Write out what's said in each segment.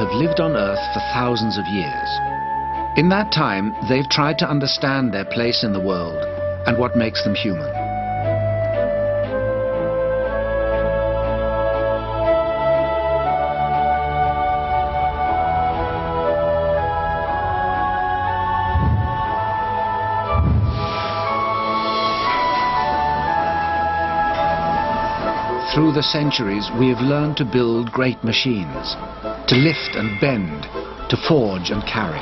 have lived on Earth for thousands of years. In that time, they've tried to understand their place in the world and what makes them human. Through the centuries, we have learned to build great machines, to lift and bend, to forge and carry.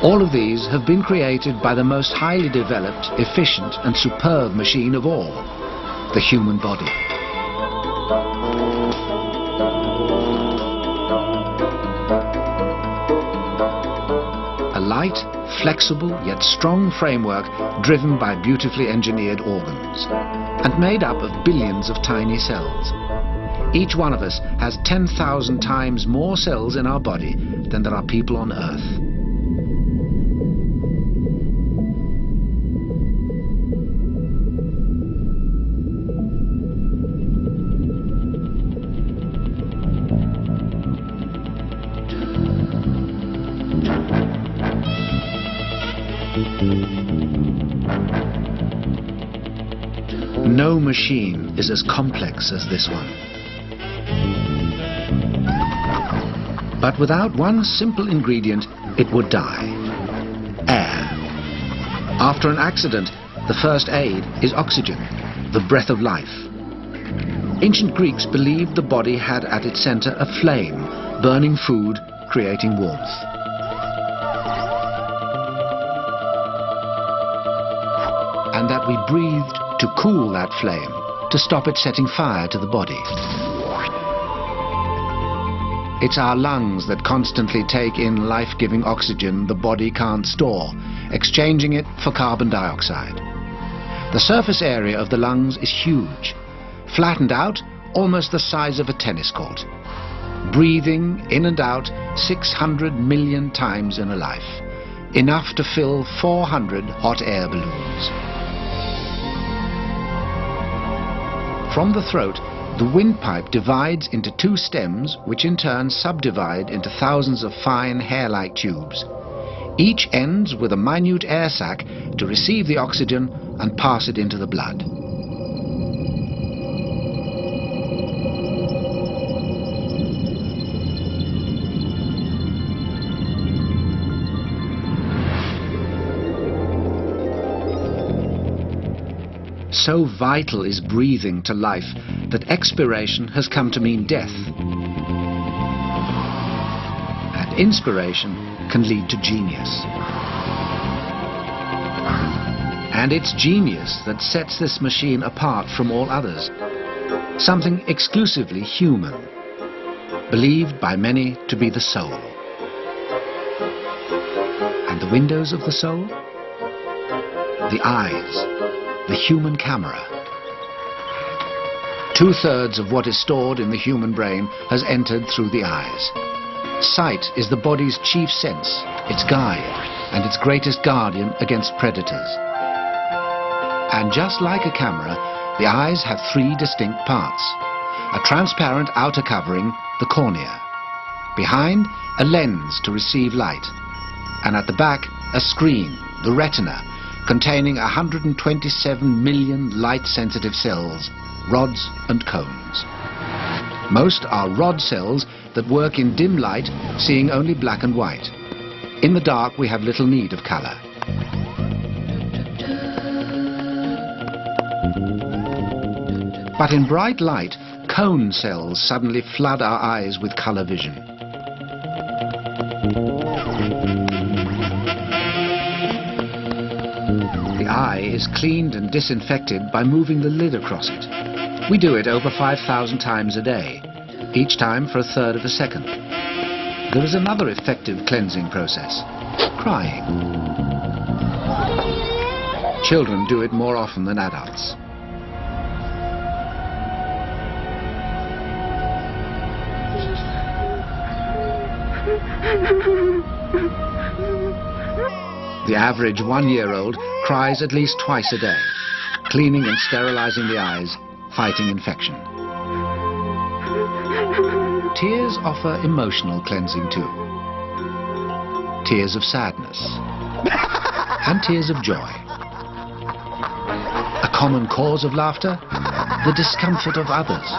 All of these have been created by the most highly developed, efficient and superb machine of all, the human body. A light, flexible yet strong framework driven by beautifully engineered organs and made up of billions of tiny cells. Each one of us has 10,000 times more cells in our body than there are people on Earth. No machine is as complex as this one. But without one simple ingredient, it would die: air. After an accident, the first aid is oxygen, the breath of life. Ancient Greeks believed the body had at its center a flame, burning food, creating warmth. And that we breathed to cool that flame, to stop it setting fire to the body. It's our lungs that constantly take in life-giving oxygen the body can't store, exchanging it for carbon dioxide. The surface area of the lungs is huge, flattened out almost the size of a tennis court. Breathing in and out 600 million times in a life, enough to fill 400 hot air balloons. From the throat, the windpipe divides into two stems, which in turn subdivide into thousands of fine hair-like tubes. Each ends with a minute air sac to receive the oxygen and pass it into the blood. So vital is breathing to life that expiration has come to mean death. And inspiration can lead to genius. And it's genius that sets this machine apart from all others. Something exclusively human, believed by many to be the soul. And the windows of the soul? The eyes. The human camera. 2/3 of what is stored in the human brain has entered through the eyes. Sight is the body's chief sense, its guide, and its greatest guardian against predators. And just like a camera, the eyes have 3 distinct parts. A transparent outer covering, the cornea. Behind, a lens to receive light. And at the back, a screen, the retina, containing 127 million light-sensitive cells, rods and cones. Most are rod cells that work in dim light, seeing only black and white. In the dark, we have little need of color. But in bright light, cone cells suddenly flood our eyes with color vision. The eye is cleaned and disinfected by moving the lid across it. We do it over 5,000 times a day, each time for 1/3 of a second. There is another effective cleansing process: crying. Children do it more often than adults. The average 1-year-old cries at least twice a day, cleaning and sterilizing the eyes, fighting infection. tears offer emotional cleansing too. Tears of sadness and tears of joy. A common cause of laughter, the discomfort of others.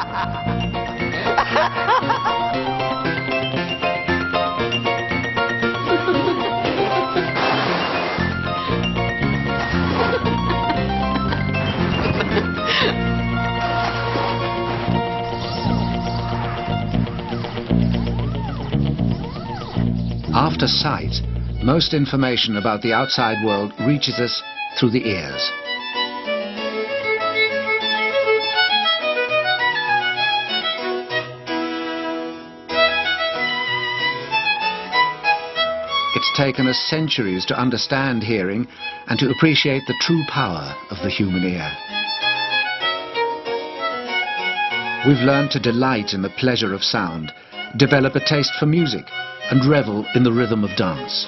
After sight, most information about the outside world reaches us through the ears. It's taken us centuries to understand hearing and to appreciate the true power of the human ear. We've learned to delight in the pleasure of sound, develop a taste for music, and revel in the rhythm of dance.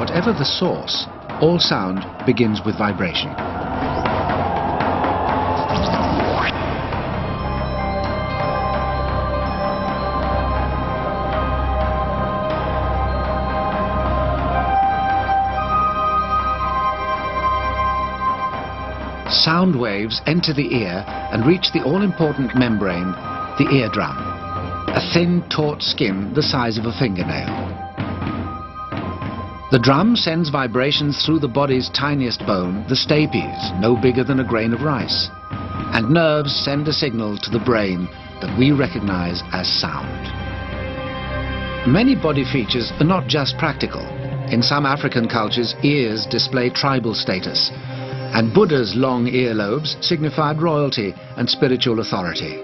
Whatever the source, all sound begins with vibration. Sound waves enter the ear and reach the all-important membrane, the eardrum, a thin, taut skin the size of a fingernail. The drum sends vibrations through the body's tiniest bone, the stapes, no bigger than a grain of rice. And nerves send a signal to the brain that we recognize as sound. Many body features are not just practical. In some African cultures, ears display tribal status, and Buddha's long earlobes signified royalty and spiritual authority.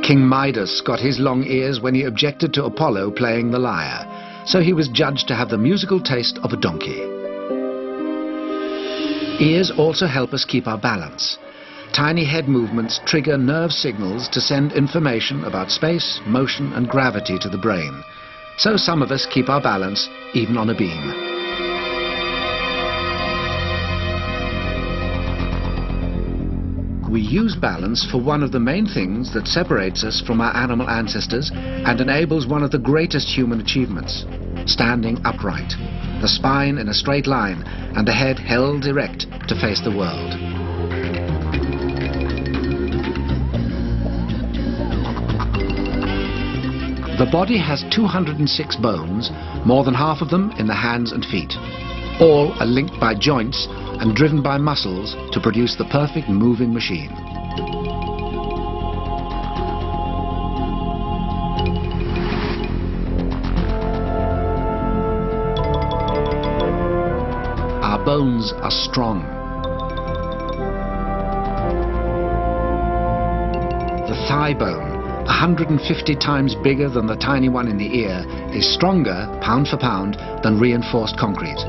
King Midas got his long ears when he objected to Apollo playing the lyre, so he was judged to have the musical taste of a donkey. Ears also help us keep our balance. Tiny head movements trigger nerve signals to send information about space, motion and gravity to the brain. So some of us keep our balance even on a beam. We use balance for one of the main things that separates us from our animal ancestors and enables one of the greatest human achievements: standing upright, the spine in a straight line and the head held erect to face the world. The body has 206 bones, more than half of them in the hands and feet. All are linked by joints and driven by muscles to produce the perfect moving machine. Our bones are strong. The thigh bone, 150 times bigger than the tiny one in the ear, is stronger, pound for pound, than reinforced concrete.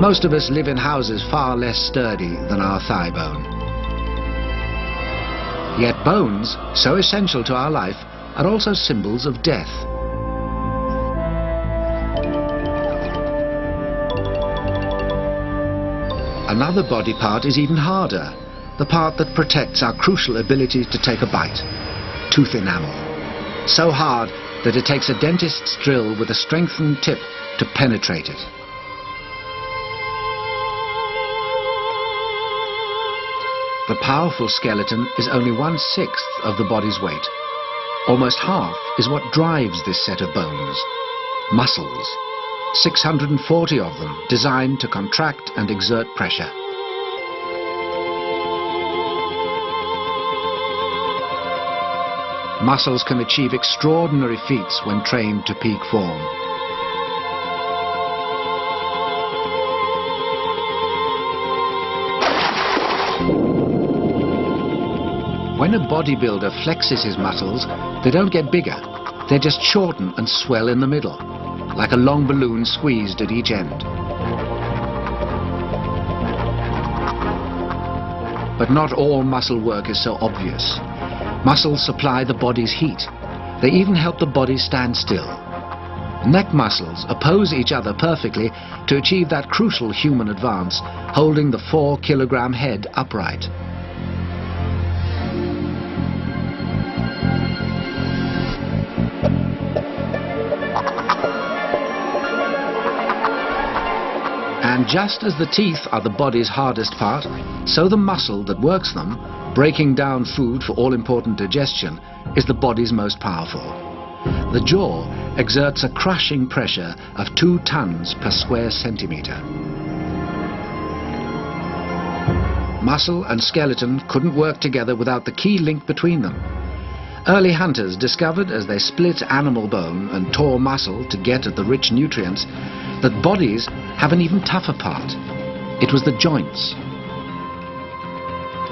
Most of us live in houses far less sturdy than our thigh bone. Yet bones, so essential to our life, are also symbols of death. Another body part is even harder, the part that protects our crucial ability to take a bite: tooth enamel. So hard that it takes a dentist's drill with a strengthened tip to penetrate it. The powerful skeleton is only 1/6 of the body's weight. Almost half is what drives this set of bones: muscles. 640 of them designed to contract and exert pressure. Muscles can achieve extraordinary feats when trained to peak form. When a bodybuilder flexes his muscles, they don't get bigger. They just shorten and swell in the middle, like a long balloon squeezed at each end. But not all muscle work is so obvious. Muscles supply the body's heat. They even help the body stand still. Neck muscles oppose each other perfectly to achieve that crucial human advance, holding the 4-kilogram head upright. And just as the teeth are the body's hardest part, so the muscle that works them, breaking down food for all-important digestion, is the body's most powerful. The jaw exerts a crushing pressure of 2 tons per square centimetre. Muscle and skeleton couldn't work together without the key link between them. Early hunters discovered, as they split animal bone and tore muscle to get at the rich nutrients, that bodies have an even tougher part. It was the joints.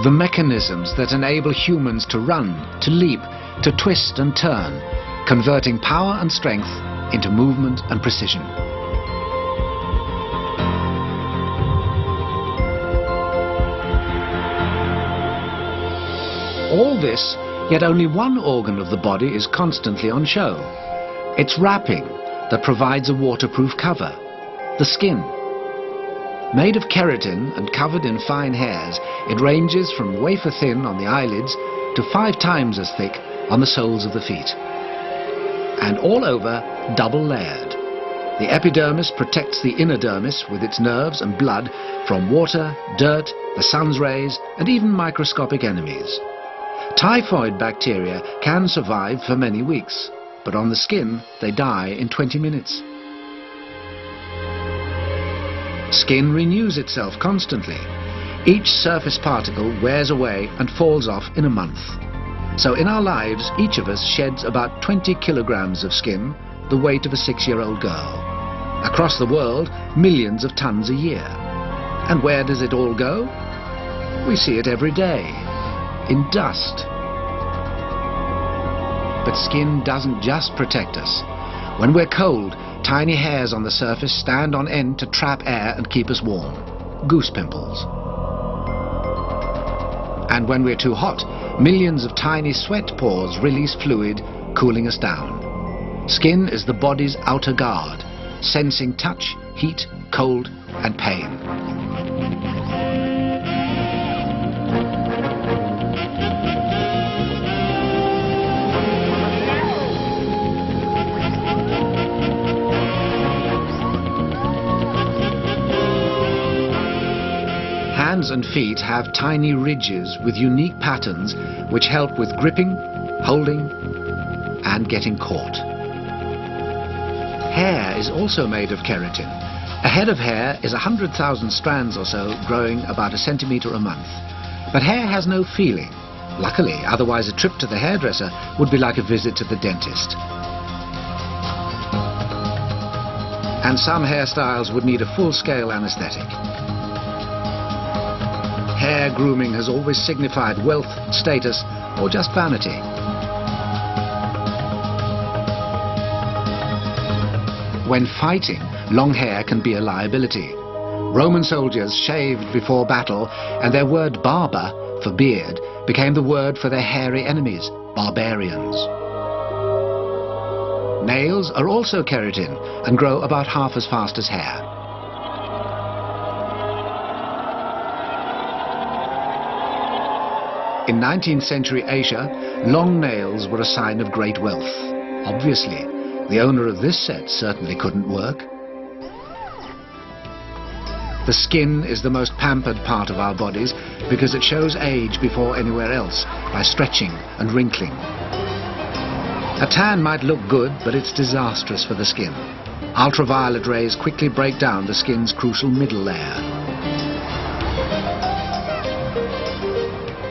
The mechanisms that enable humans to run, to leap, to twist and turn, converting power and strength into movement and precision. All this, yet only one organ of the body is constantly on show. It's wrapping that provides a waterproof cover, the skin. Made of keratin and covered in fine hairs, it ranges from wafer thin on the eyelids to 5 times as thick on the soles of the feet. And all over, double layered. The epidermis protects the inner dermis with its nerves and blood from water, dirt, the sun's rays, and even microscopic enemies. Typhoid bacteria can survive for many weeks, but on the skin they die in 20 minutes. Skin renews itself constantly. Each surface particle wears away and falls off in a month. So in our lives, each of us sheds about 20 kilograms of skin, the weight of a 6-year-old girl. Across the world, millions of tons a year. And where does it all go? We see it every day, in dust. But skin doesn't just protect us. When we're cold, tiny hairs on the surface stand on end to trap air and keep us warm. Goose pimples. And when we're too hot, millions of tiny sweat pores release fluid, cooling us down. Skin is the body's outer guard, sensing touch, heat, cold, and pain. Hands and feet have tiny ridges with unique patterns which help with gripping, holding, and getting caught. Hair is also made of keratin. A head of hair is 100,000 strands or so, growing about a centimetre a month. But hair has no feeling. Luckily, otherwise a trip to the hairdresser would be like a visit to the dentist. And some hairstyles would need a full-scale anesthetic. Hair grooming has always signified wealth, status, or just vanity. When fighting, long hair can be a liability. Roman soldiers shaved before battle, and their word barber, for beard, became the word for their hairy enemies, barbarians. Nails are also keratin and grow about half as fast as hair. In 19th century Asia, long nails were a sign of great wealth. Obviously, the owner of this set certainly couldn't work. The skin is the most pampered part of our bodies because it shows age before anywhere else by stretching and wrinkling. A tan might look good, but it's disastrous for the skin. Ultraviolet rays quickly break down the skin's crucial middle layer.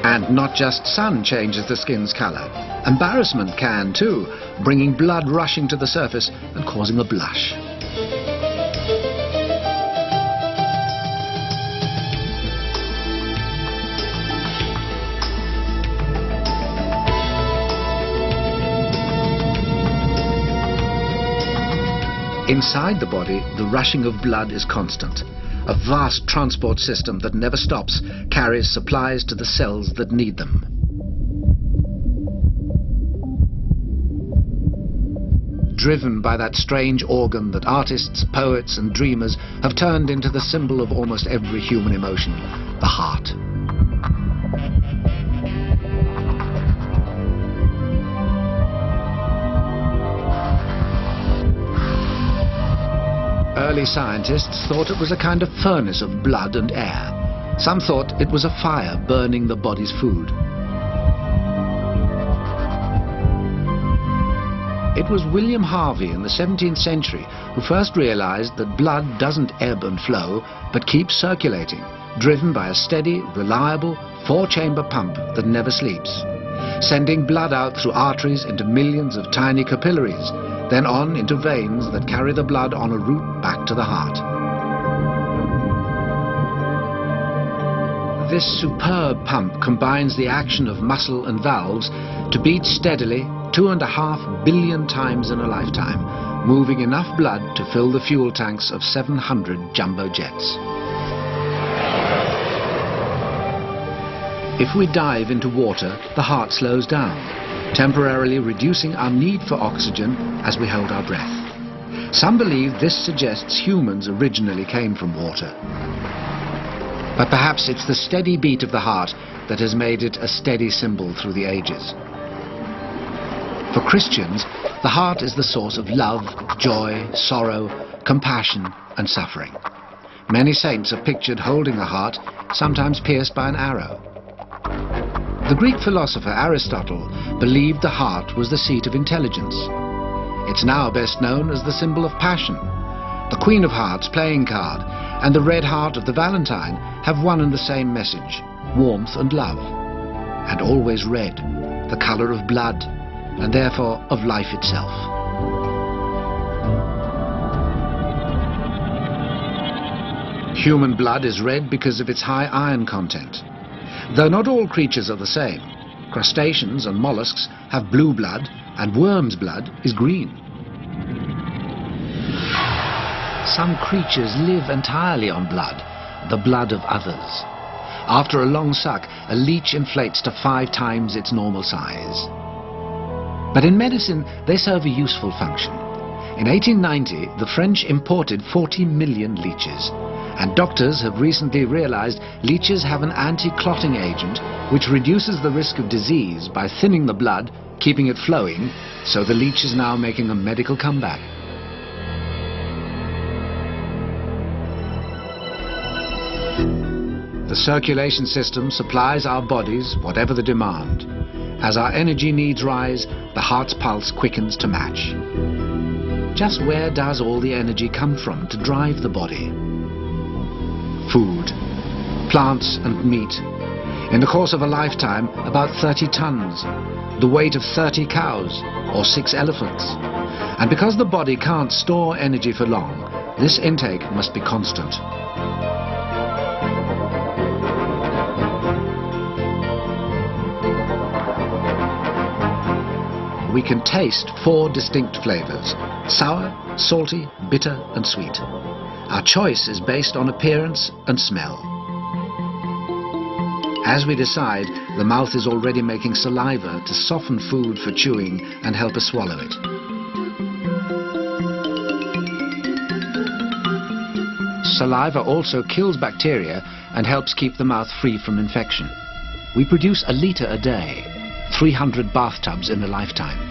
And not just sun changes the skin's colour. Embarrassment can too, bringing blood rushing to the surface and causing a blush. Inside the body, the rushing of blood is constant. A vast transport system that never stops carries supplies to the cells that need them. driven by that strange organ that artists, poets and dreamers have turned into the symbol of almost every human emotion, the heart. Early scientists thought it was a kind of furnace of blood and air. Some thought it was a fire burning the body's food. It was William Harvey in the 17th century who first realized that blood doesn't ebb and flow, but keeps circulating, driven by a steady, reliable, four-chamber pump that never sleeps, sending blood out through arteries into millions of tiny capillaries, then on into veins that carry the blood on a route back to the heart. This superb pump combines the action of muscle and valves to beat steadily 2.5 billion times in a lifetime, moving enough blood to fill the fuel tanks of 700 jumbo jets. If we dive into water, the heart slows down, temporarily reducing our need for oxygen as we hold our breath. Some believe this suggests humans originally came from water. But perhaps it's the steady beat of the heart that has made it a steady symbol through the ages. For Christians, the heart is the source of love, joy, sorrow, compassion and suffering. Many saints are pictured holding a heart, sometimes pierced by an arrow. The Greek philosopher Aristotle believed the heart was the seat of intelligence. It's now best known as the symbol of passion. The Queen of Hearts playing card and the red heart of the Valentine have one and the same message: warmth and love. And always red, the color of blood, and therefore of life itself. Human blood is red because of its high iron content. Though not all creatures are the same. Crustaceans and mollusks have blue blood, and worms' blood is green. Some creatures live entirely on blood, the blood of others. After a long suck, a leech inflates to 5 times its normal size. But in medicine, they serve a useful function. In 1890, the French imported 40 million leeches. And doctors have recently realized leeches have an anti-clotting agent which reduces the risk of disease by thinning the blood, keeping it flowing, so the leech is now making a medical comeback. The circulation system supplies our bodies whatever the demand. As our energy needs rise, the heart's pulse quickens to match. Just where does all the energy come from to drive the body? Food, plants and meat. In the course of a lifetime, about 30 tons, the weight of 30 cows or 6 elephants. And because the body can't store energy for long, this intake must be constant. We can taste 4 distinct flavors: sour, salty, bitter and sweet. Our choice is based on appearance and smell. As we decide, the mouth is already making saliva to soften food for chewing and help us swallow it. Saliva also kills bacteria and helps keep the mouth free from infection. We produce a litre a day, 300 bathtubs in a lifetime.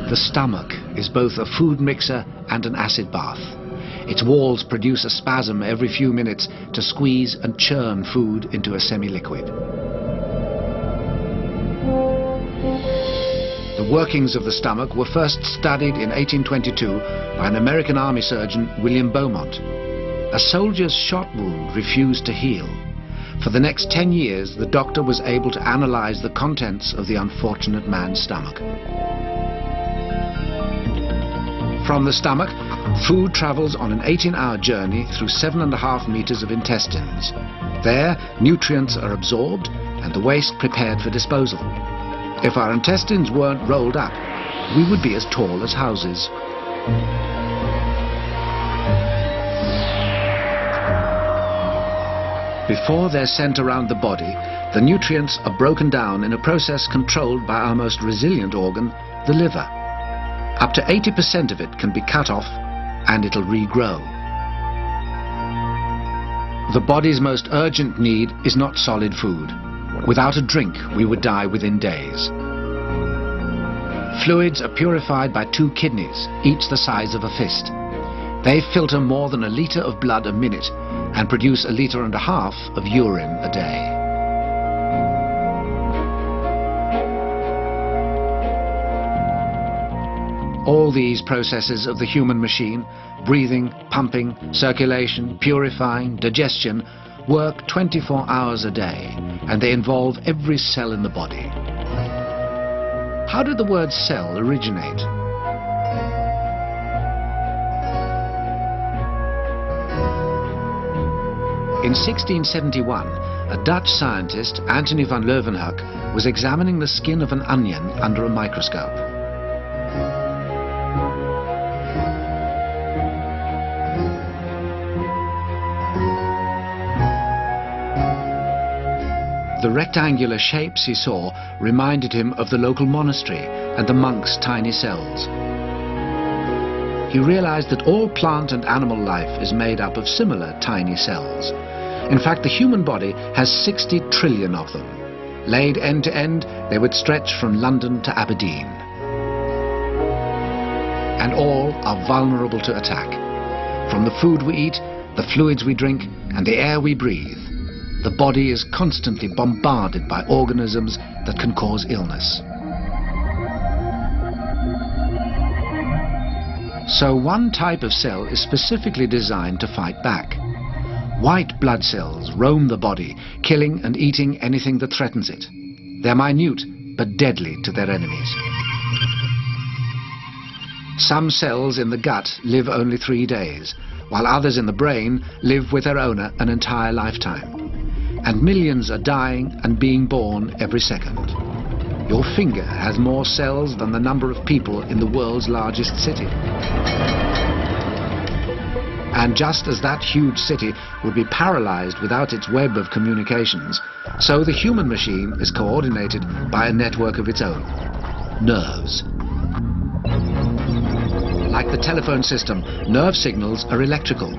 The stomach is both a food mixer and an acid bath. Its walls produce a spasm every few minutes to squeeze and churn food into a semi-liquid. The workings of the stomach were first studied in 1822 by an American army surgeon, William Beaumont. A soldier's shot wound refused to heal. For the next 10 years, the doctor was able to analyze the contents of the unfortunate man's stomach. From the stomach, food travels on an 18-hour journey through 7.5 meters of intestines. There, nutrients are absorbed and the waste prepared for disposal. If our intestines weren't rolled up, we would be as tall as houses. Before they're sent around the body, the nutrients are broken down in a process controlled by our most resilient organ, the liver. Up to 80% of it can be cut off and it'll regrow. The body's most urgent need is not solid food. Without a drink, we would die within days. Fluids are purified by 2 kidneys, each the size of a fist. They filter more than 1 litre of blood a minute and produce 1.5 litres of urine a day. All these processes of the human machine, breathing, pumping, circulation, purifying, digestion, work 24 hours a day, and they involve every cell in the body. How did the word cell originate? In 1671, a Dutch scientist, Antony van Leeuwenhoek, was examining the skin of an onion under a microscope. The rectangular shapes he saw reminded him of the local monastery and the monks' tiny cells. He realized that all plant and animal life is made up of similar tiny cells. In fact, the human body has 60 trillion of them. Laid end to end, they would stretch from London to Aberdeen. And all are vulnerable to attack. From the food we eat, the fluids we drink, and the air we breathe, the body is constantly bombarded by organisms that can cause illness. So one type of cell is specifically designed to fight back. White blood cells roam the body, killing and eating anything that threatens it. They're minute, but deadly to their enemies. Some cells in the gut live only 3 days, while others in the brain live with their owner an entire lifetime. And millions are dying and being born every second. Your finger has more cells than the number of people in the world's largest city. And just as that huge city would be paralyzed without its web of communications, so the human machine is coordinated by a network of its own, nerves. Like the telephone system, nerve signals are electrical.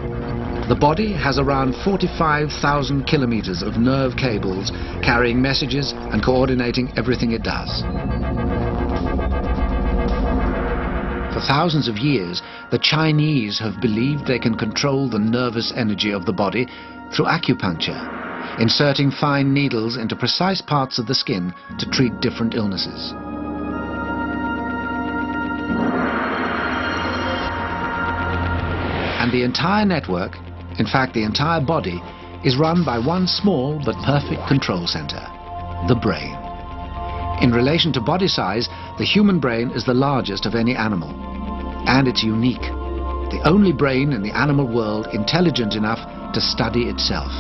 The body has around 45,000 kilometers of nerve cables carrying messages and coordinating everything it does. For thousands of years, the Chinese have believed they can control the nervous energy of the body through acupuncture, inserting fine needles into precise parts of the skin to treat different illnesses. And the entire network, in fact the entire body, is run by one small but perfect control center, the brain. In relation to body size, the human brain is the largest of any animal. And it's unique, the only brain in the animal world intelligent enough to study itself.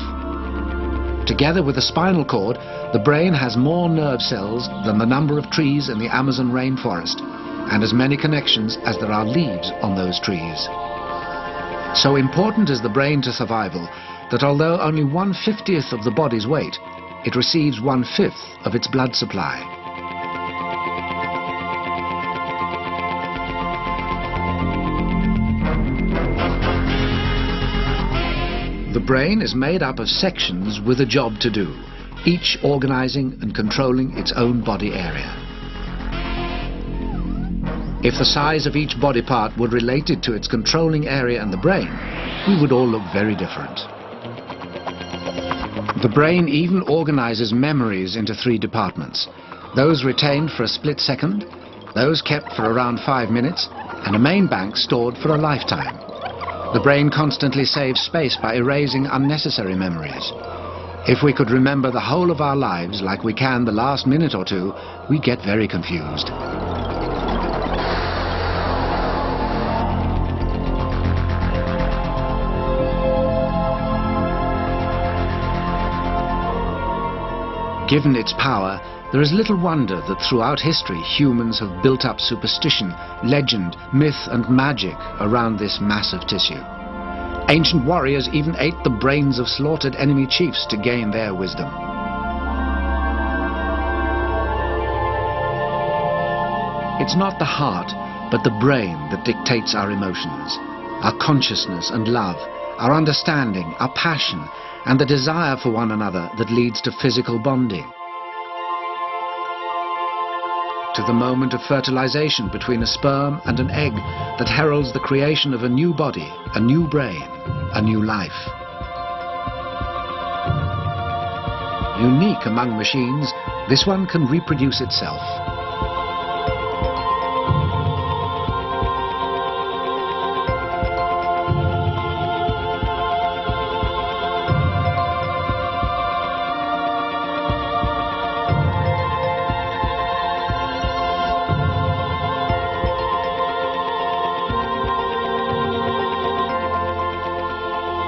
Together with the spinal cord, the brain has more nerve cells than the number of trees in the Amazon rainforest, and as many connections as there are leaves on those trees. So important is the brain to survival that although only 1/50th of the body's weight, it receives 1/5 of its blood supply. The brain is made up of sections with a job to do, each organizing and controlling its own body area. If the size of each body part were related to its controlling area and the brain, we would all look very different. The brain even organizes memories into 3 departments, those retained for a split second, those kept for around 5 minutes, and a main bank stored for a lifetime. The brain constantly saves space by erasing unnecessary memories. If we could remember the whole of our lives like we can the last minute or two, we'd get very confused. Given its power, there is little wonder that throughout history humans have built up superstition, legend, myth and magic around this massive tissue. Ancient warriors even ate the brains of slaughtered enemy chiefs to gain their wisdom. It's not the heart, but the brain that dictates our emotions, our consciousness and love, our understanding, our passion, and the desire for one another that leads to physical bonding. To the moment of fertilization between a sperm and an egg that heralds the creation of a new body, a new brain, a new life. Unique among machines, this one can reproduce itself.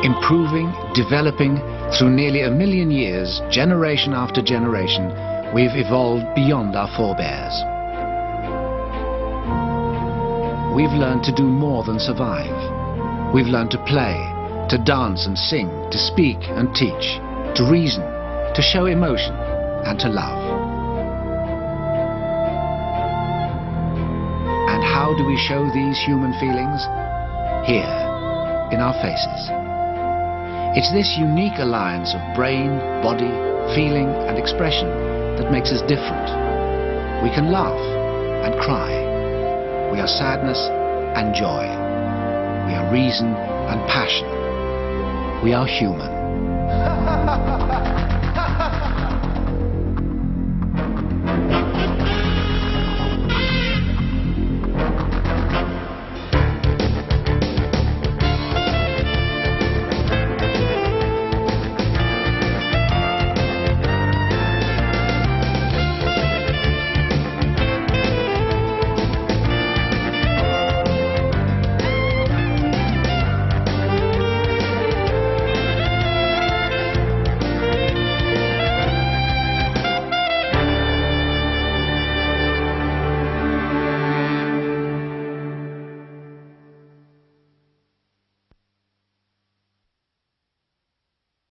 Improving, developing, through nearly 1 million years, generation after generation, we've evolved beyond our forebears. We've learned to do more than survive. We've learned to play, to dance and sing, to speak and teach, to reason, to show emotion, and to love. And how do we show these human feelings? Here, in our faces. It's this unique alliance of brain, body, feeling and expression that makes us different. We can laugh and cry. We are sadness and joy. We are reason and passion. We are human.